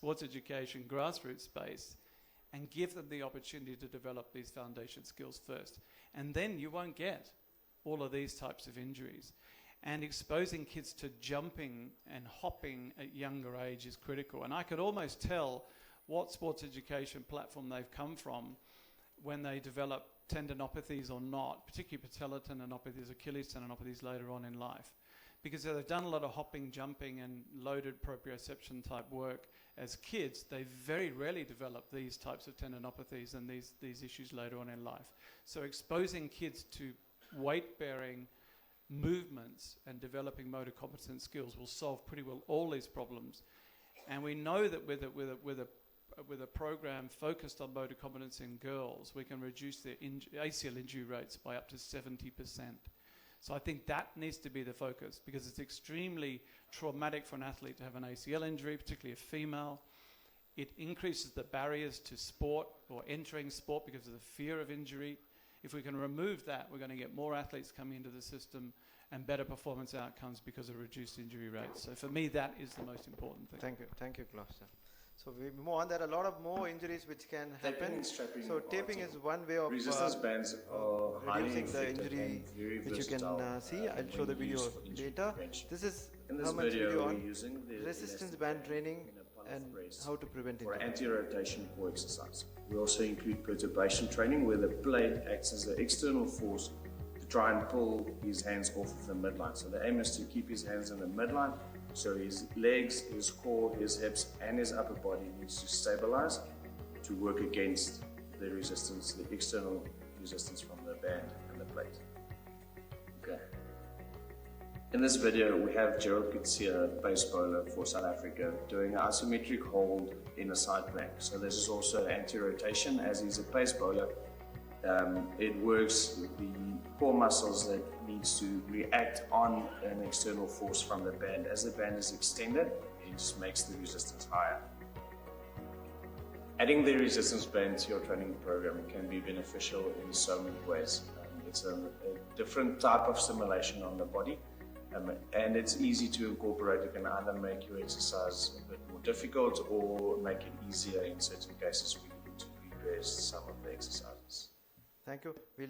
sports education grassroots space and give them the opportunity to develop these foundation skills first. And then you won't get all of these types of injuries. And exposing kids to jumping and hopping at younger age is critical. And I could almost tell what sports education platform they've come from when they develop tendinopathies or not, particularly patellar tendinopathies, Achilles tendinopathies later on in life. Because they've done a lot of hopping, jumping, and loaded proprioception type work as kids, they very rarely develop these types of tendinopathies and these issues later on in life. So exposing kids to weight-bearing movements and developing motor competence skills will solve pretty well all these problems. And we know that with a program focused on motor competence in girls, we can reduce their ACL injury rates by up to 70%. So I think that needs to be the focus, because it's extremely traumatic for an athlete to have an ACL injury, particularly a female. It increases the barriers to sport or entering sport because of the fear of injury. If we can remove that, we're going to get more athletes coming into the system and better performance outcomes because of reduced injury rates. So for me, that is the most important thing. Thank you, Klaus. So we move on. There are a lot of more injuries which can happen. So taping is one way of resistance bands are reducing the injury, which you can see. I'll show the video later. This is Herman's video on resistance band training and how to prevent for injury. anti-rotation core exercise. We also include perturbation training, where the plate acts as the external force to try and pull his hands off of the midline. So the aim is to keep his hands in the midline, so his legs, his core, his hips and his upper body needs to stabilize to work against the resistance, the external resistance from the band and the plate. Okay. In this video, we have Gerald Kutsia, bass bowler for South Africa, doing an isometric hold in a side plank. So this is also anti-rotation. As he's a bass bowler, it works the core muscles that needs to react on an external force from the band. As the band is extended, it just makes the resistance higher. Adding the resistance band to your training program can be beneficial in so many ways. It's a different type of stimulation on the body, and it's easy to incorporate. It can either make your exercise a bit more difficult or make it easier in certain cases where you need to regress some of the exercises. Thank you. We'll